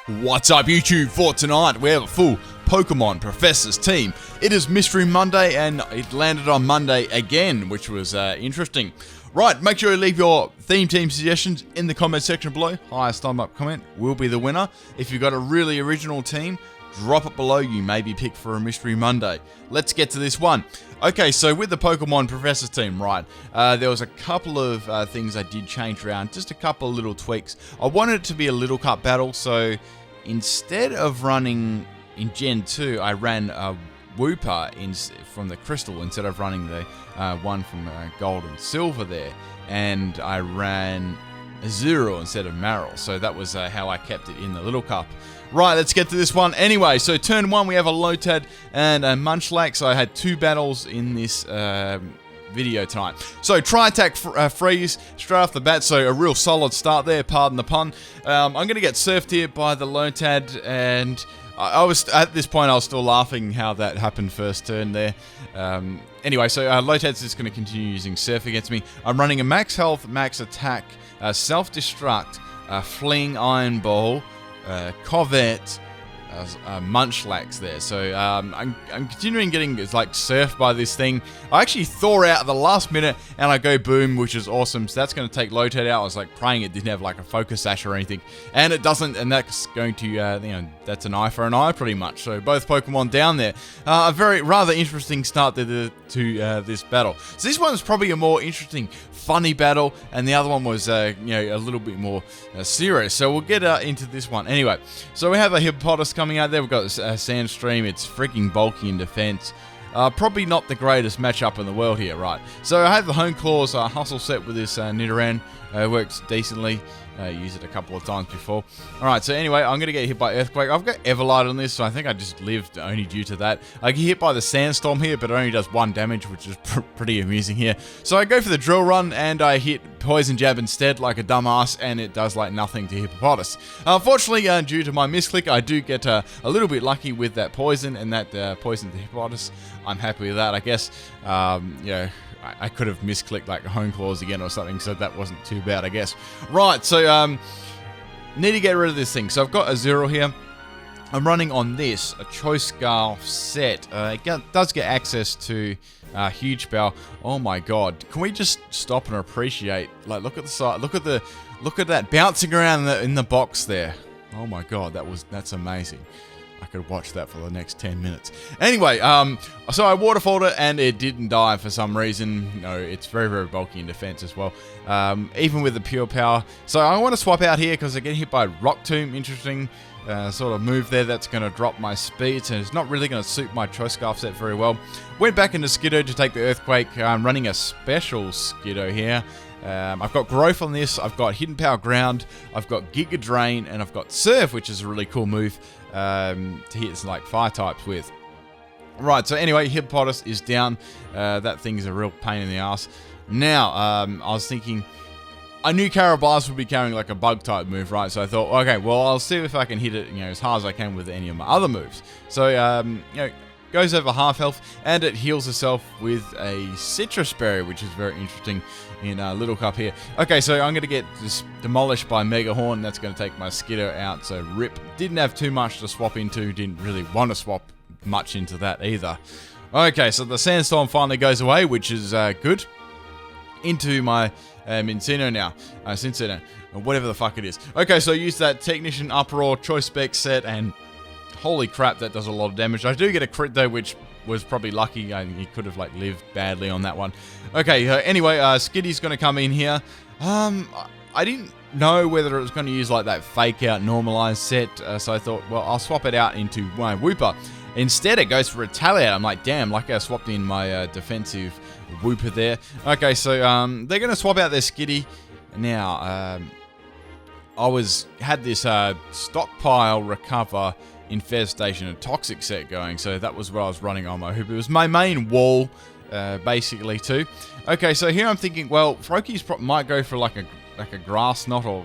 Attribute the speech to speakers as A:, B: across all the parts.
A: What's up YouTube? For tonight we have a full Pokemon Professors team. It is Mystery Monday and it landed on Monday again, which was interesting. Right, make sure you leave your theme team suggestions in the comment section below. Highest thumb up comment will be the winner. If you've got a really original team, drop it below, you may be picked for a Mystery Monday. Let's get to this one. Okay, so with the Pokemon Professors team, right, there was a couple of things I did change around, just a couple of little tweaks. I wanted it to be a Little Cup battle, so instead of running in Gen 2, I ran a Wooper from the Crystal instead of running the one from Gold and Silver there, and I ran a Zero instead of Marill, so that was how I kept it in the Little Cup. Right, let's get to this one. Anyway, so turn 1 we have a Lotad and a Munchlax. So I had 2 battles in this video tonight. So Tri-Attack Freeze straight off the bat, so a real solid start there, pardon the pun. I'm going to get surfed here by the Lotad, and I was at this point I was still laughing how that happened first turn there. Anyway, so Lotad's just going to continue using Surf against me. I'm running a max health, max attack, self-destruct, fling Iron Ball, Covet, Munchlax there. So I'm continuing getting like surfed by this thing. I actually thaw out at the last minute and I go boom, which is awesome. So that's going to take Lotad out. I was like praying it didn't have like a focus sash or anything, and it doesn't, and that's going to that's an eye for an eye pretty much. So both Pokemon down there. A very rather interesting start to this battle. So this one's probably a more interesting, funny battle, and the other one was a little bit more serious. So we'll get into this one anyway. So we have a Hippopotas coming out there. We've got Sandstream. It's freaking bulky in defense. Probably not the greatest matchup in the world here, right? So I have the Hone Claws Hustle set with this Nidoran. Works decently. Used it a couple of times before. Alright, so anyway, I'm going to get hit by Earthquake. I've got Everlight on this, so I think I just lived only due to that. I get hit by the Sandstorm here, but it only does 1 damage, which is pretty amusing here. So I go for the Drill Run, and I hit Poison Jab instead, like a dumbass, and it does like nothing to Hippopotas. Unfortunately, due to my misclick, I do get a little bit lucky with that poison, and that poison to Hippopotas. I'm happy with that, I guess. I could have misclicked like Hone Claws again or something, so that wasn't too bad, I guess. Right, so need to get rid of this thing. So I've got a Zero here. I'm running on this, a Choice Scarf set. It does get access to Huge Bell. Oh my god. Can we just stop and appreciate, like, look at the side, look at that bouncing around in the box there. Oh my god, that's amazing. I could watch that for the next 10 minutes. Anyway, so I waterfalled it and it didn't die for some reason. No, it's very, very bulky in defense as well. Even with the pure power. So I want to swap out here because I get hit by Rock Tomb. Interesting sort of move there. That's going to drop my speed. So it's not really going to suit my Choice Scarf set very well. Went back into Skiddo to take the Earthquake. I'm running a special Skiddo here. I've got Growth on this, I've got Hidden Power Ground, I've got Giga Drain, and I've got Surf, which is a really cool move to hit some like fire types with. Right, so anyway, Hippopotas is down. That thing's a real pain in the ass. Now, I was thinking, I knew Carablast would be carrying like a bug type move, right? So I thought, okay, well, I'll see if I can hit it, as hard as I can with any of my other moves. So, goes over half health, and it heals itself with a Citrus Berry, which is very interesting in Little Cup here. Okay, so I'm going to get this demolished by Mega Horn. That's going to take my Skiddo out, so rip. Didn't have too much to swap into, didn't really want to swap much into that either. Okay, so the Sandstorm finally goes away, which is good. Into my Mincino now. Cincino, or whatever the fuck it is. Okay, so I use that Technician Uproar Choice Spec set, and holy crap, that does a lot of damage. I do get a crit though, which was probably lucky. He could have like lived badly on that one. Okay, anyway, Skiddy's going to come in here. I didn't know whether it was going to use like that fake out normalized set, so I thought, well, I'll swap it out into my Wooper. Instead, it goes for Retaliate. I'm like, damn, lucky I swapped in my defensive Wooper there. Okay, so they're going to swap out their Skiddy. Now, I had this Stockpile Recover Infestation and Toxic set going, so that was what I was running on my Hoop. It was my main wall, basically, too. Okay, so here I'm thinking, well, Froakies might go for like like a grass knot or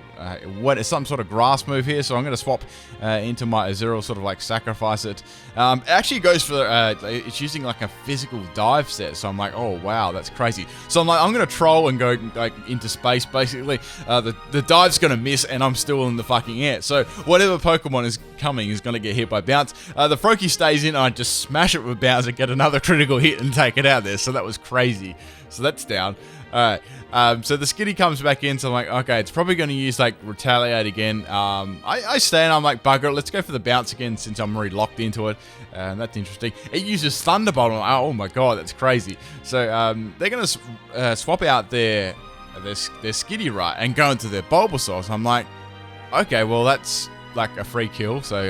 A: what, some sort of grass move here. So I'm going to swap into my Azurill, sort of like sacrifice it. It actually goes for, it's using like a physical dive set. So I'm like, oh wow, that's crazy. So I'm like, I'm going to troll and go like into space basically. The dive's going to miss and I'm still in the fucking air. So whatever Pokemon is coming is going to get hit by Bounce. The Froakie stays in, I just smash it with Bounce and get another critical hit and take it out there. So that was crazy. So that's down. Alright, so the Skitty comes back in, so I'm like, okay, it's probably going to use, like, Retaliate again. I stay and I'm like, bugger it, let's go for the Bounce again since I'm already locked into it. That's interesting. It uses Thunderbolt, and oh my god, that's crazy. So, they're going to swap out their Skitty, right, and go into their Bulbasaur. So I'm like, okay, well, that's like a free kill, so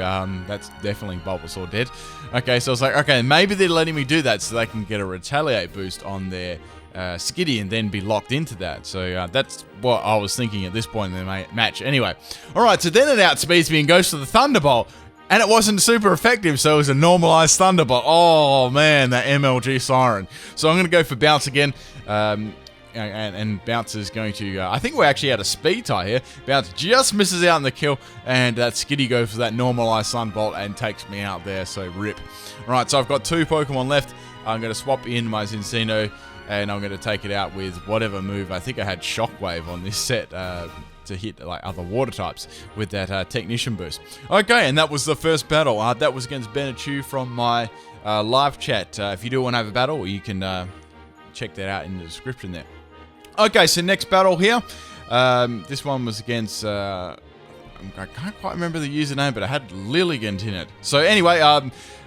A: that's definitely Bulbasaur dead. Okay, so I was like, okay, maybe they're letting me do that so they can get a Retaliate boost on their Skitty and then be locked into that. So that's what I was thinking at this point in the match. Anyway, alright, so then it outspeeds me and goes to the Thunderbolt. And it wasn't super effective, so it was a normalized Thunderbolt. Oh man, that MLG Siren. So I'm going to go for Bounce again. And Bounce is going to, I think we're actually at a speed tie here. Bounce just misses out on the kill, and that Skitty goes for that normalized Sunbolt and takes me out there, so rip. Alright, so I've got 2 Pokemon left. I'm going to swap in my Zincino, and I'm going to take it out with whatever move. I think I had Shockwave on this set to hit like other water types with that Technician boost. Okay, and that was the first battle. That was against Benachu from my live chat. If you do want to have a battle, you can check that out in the description there. Okay, so next battle here. This one was against... I can't quite remember the username, but I had Lilligant in it. So anyway,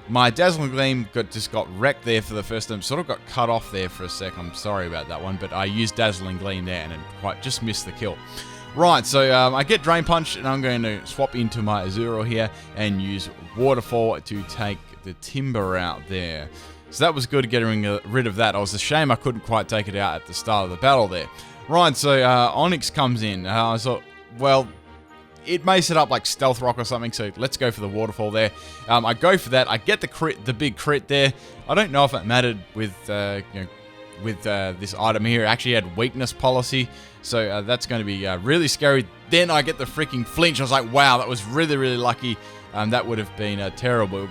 A: my Dazzling Gleam just got wrecked there for the first time. Sort of got cut off there for a sec. I'm sorry about that one, but I used Dazzling Gleam there and it quite just missed the kill. Right, so I get Drain Punch, and I'm going to swap into my Azurill here and use Waterfall to take the Timber out there. So that was good getting rid of that. It was a shame I couldn't quite take it out at the start of the battle there. Right, so Onyx comes in. I thought, well, it may set up like Stealth Rock or something, so let's go for the Waterfall there. I go for that. I get the big crit there. I don't know if it mattered with this item here. It actually had weakness policy, so that's going to be really scary. Then I get the freaking flinch. I was like, wow, that was really, really lucky. That would have been terrible.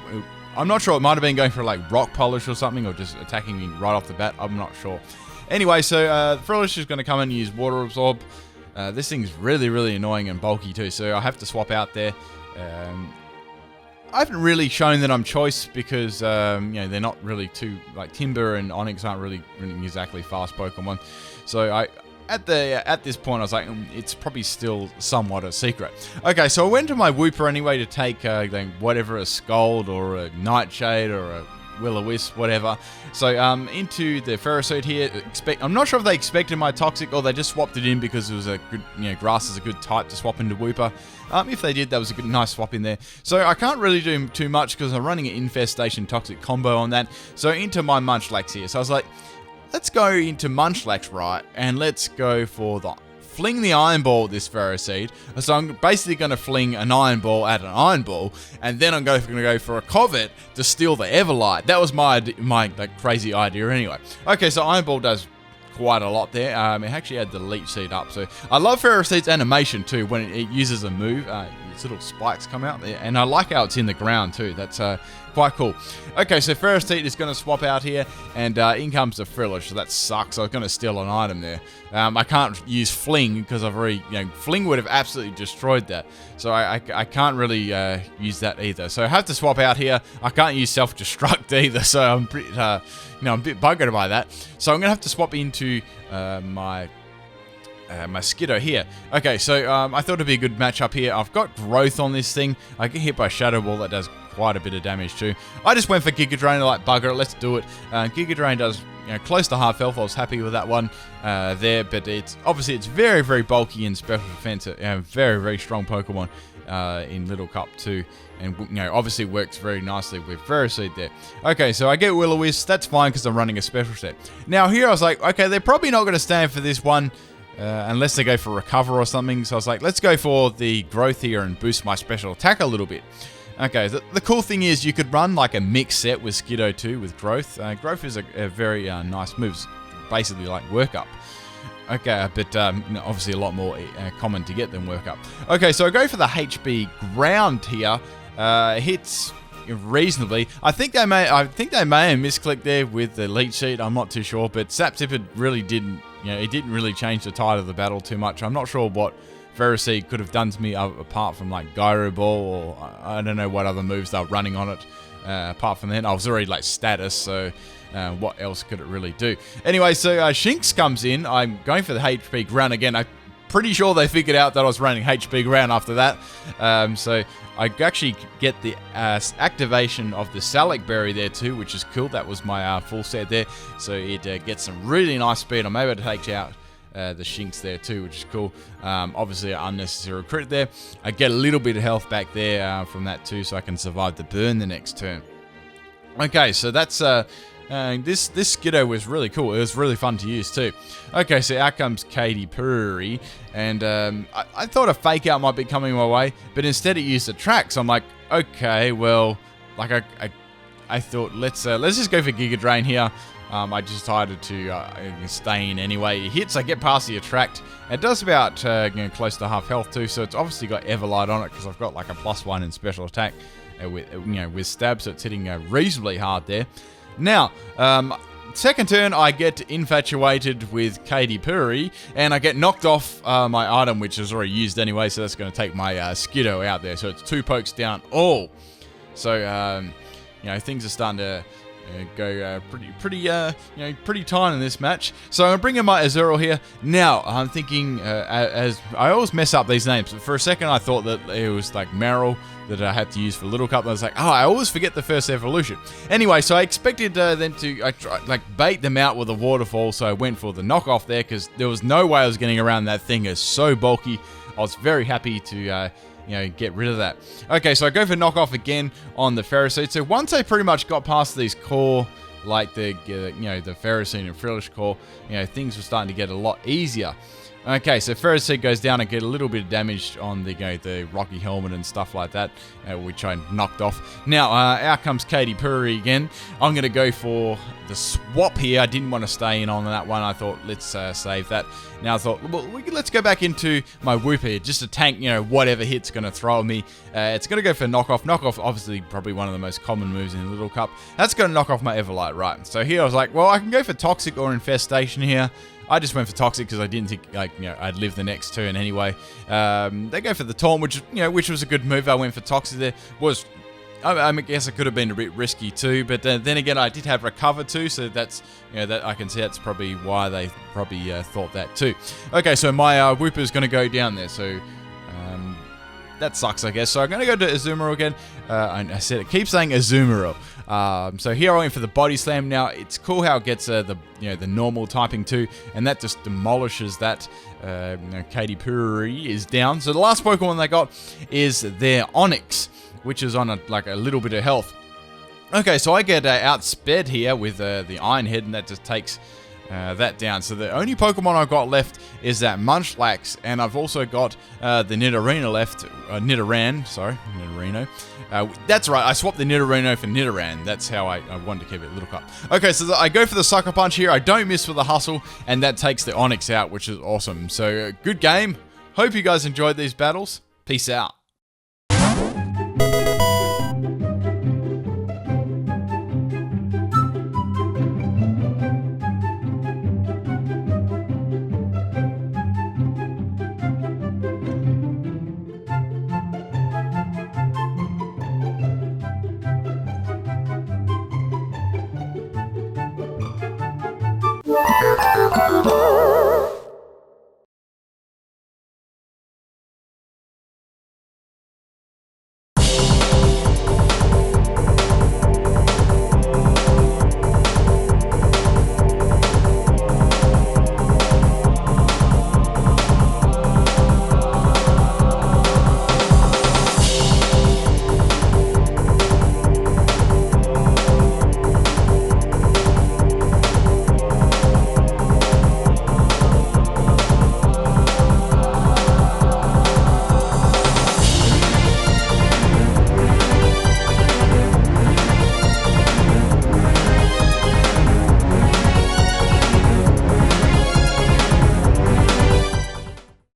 A: I'm not sure. It might have been going for like Rock Polish or something, or just attacking me right off the bat. I'm not sure. Anyway, so Frillish is going to come in and use Water Absorb. This thing's really, really annoying and bulky too, so I have to swap out there. I haven't really shown that I'm choice because they're not really too, like Timber and Onyx aren't really exactly fast Pokemon. So at this point I was like, it's probably still somewhat a secret. Okay, so I went to my Wooper anyway to take whatever, a Scald or a Nightshade or a Will-O-Wisp, whatever. So into the Ferroseed here. I'm not sure if they expected my Toxic or they just swapped it in because it was a good, Grass is a good type to swap into Wooper. If they did, that was a good, nice swap in there. So I can't really do too much because I'm running an Infestation Toxic combo on that. So into my Munchlax here. So I was like, let's go into Munchlax, right, and let's go for the fling the Iron Ball at this Ferroseed. So I'm basically going to fling an Iron Ball at an Iron Ball, and then I'm going to go for a Covet to steal the Everlight. That was my like, crazy idea anyway. Okay, so Iron Ball does quite a lot there. It actually had the Leech Seed up. So I love Ferroseed's animation too when it uses a move. Its little spikes come out there, and I like how it's in the ground too. That's quite cool. Okay, so Ferroseed is going to swap out here, and in comes the Frillish, so that sucks. I was going to steal an item there. I can't use Fling because I've already, Fling would have absolutely destroyed that. So I can't really use that either. So I have to swap out here. I can't use Self-Destruct either, so I'm pretty, I'm a bit buggered by that. So I'm going to have to swap into my Skiddo here. Okay, so I thought it'd be a good matchup here. I've got Growth on this thing. I get hit by Shadow Ball, that does quite a bit of damage too. I just went for Giga Drain, like bugger it, let's do it. Giga Drain does close to half health. I was happy with that one there, but it's obviously it's very, very bulky in special defense. Very, very strong Pokemon in Little Cup too, and obviously works very nicely with Ferroseed there. Okay, so I get Will-O-Wisp. That's fine because I'm running a special set. Now here I was like, okay, they're probably not going to stand for this one. Unless they go for Recover or something. So I was like, let's go for the Growth here and boost my special attack a little bit. Okay, the cool thing is you could run like a mix set with Skiddo too with Growth. Growth is a very nice move. It's basically like Work Up. Okay, but obviously a lot more common to get than work up. Okay, so I go for the HB ground here. Hits reasonably. I think they may have misclicked there with the leech sheet. I'm not too sure, but Sap Tipid really didn't. It didn't really change the tide of the battle too much. I'm not sure what Ferroseed could have done to me apart from like Gyro Ball, or I don't know what other moves they were running on it. Apart from that, I was already like status, so what else could it really do? Anyway, so Shinx comes in. I'm going for the HP ground again. I'm pretty sure they figured out that I was running HP ground after that. So I actually get the activation of the Salic Berry there too, which is cool. That was my full set there. So it gets some really nice speed. I'm able to take out the Shinx there too, which is cool. Obviously an unnecessary crit there. I get a little bit of health back there from that too, so I can survive the burn the next turn. Okay, so that's this Skiddo was really cool. It was really fun to use too. Okay, so out comes Katy Perry, and I thought a fake out might be coming my way, but instead it used the track. So I'm like, okay, well, like I thought let's just go for Giga Drain here. I just decided to stay in anyway. It hits, I get past the attract. It does about close to half health too, so it's obviously got Everlight on it because I've got like a +1 in special attack with stab, so it's hitting reasonably hard there. Now, second turn I get infatuated with Katy Perry, and I get knocked off my item, which is already used anyway, so that's going to take my Skiddo out there. So it's 2 pokes down all. So things are starting to go pretty tight in this match. So I'm bringing my Azurill here. Now I'm thinking, as I always mess up these names, but for a second I thought that it was like Meryl that I had to use for Little Cup. And I was like, I always forget the first evolution. Anyway, so I expected them to bait them out with a waterfall, so I went for the knockoff there because there was no way I was getting around that thing. It's so bulky. I was very happy to get rid of that. Okay, so I go for knockoff again on the Ferroseed. So once I pretty much got past these core, like the Ferroseed and Frillish core, things were starting to get a lot easier. Okay, so Ferroseed goes down and get a little bit of damage on the Rocky Helmet and stuff like that, which I knocked off. Now, out comes Katy Perry again. I'm going to go for the swap here. I didn't want to stay in on that one. I thought, let's save that. Now I thought, well, let's go back into my Whoop here, just to tank, whatever hit's going to throw me. It's going to go for knockoff. Knockoff, obviously, probably one of the most common moves in the Little Cup. That's going to knock off my Everlight, right? So here I was like, well, I can go for Toxic or Infestation here. I just went for Toxic because I didn't think I'd live the next turn anyway. They go for the Taunt, which was a good move. I went for Toxic there. I guess it could have been a bit risky too, but then again, I did have Recover too, so that's that I can see that's probably why they probably thought that too. Okay, so my Whooper is going to go down there, so that sucks, I guess. So I'm going to go to Azumarill again. I said it keeps saying Azumarill. So here I went for the Body Slam. Now it's cool how it gets the normal typing too, and that just demolishes that. Katy Perry is down. So the last Pokemon they got is their Onix, which is on a little bit of health. Okay, so I get outsped here with the Iron Head, and that just takes that down. So the only Pokemon I've got left is that Munchlax, and I've also got the Nidorino left. Nidorino. That's right, I swapped the Nidorino for Nidoran. That's how I wanted to keep it Little Cup. Okay, so I go for the Sucker Punch here. I don't miss for the Hustle, and that takes the Onix out, which is awesome. So good game. Hope you guys enjoyed these battles. Peace out.
B: Yeah.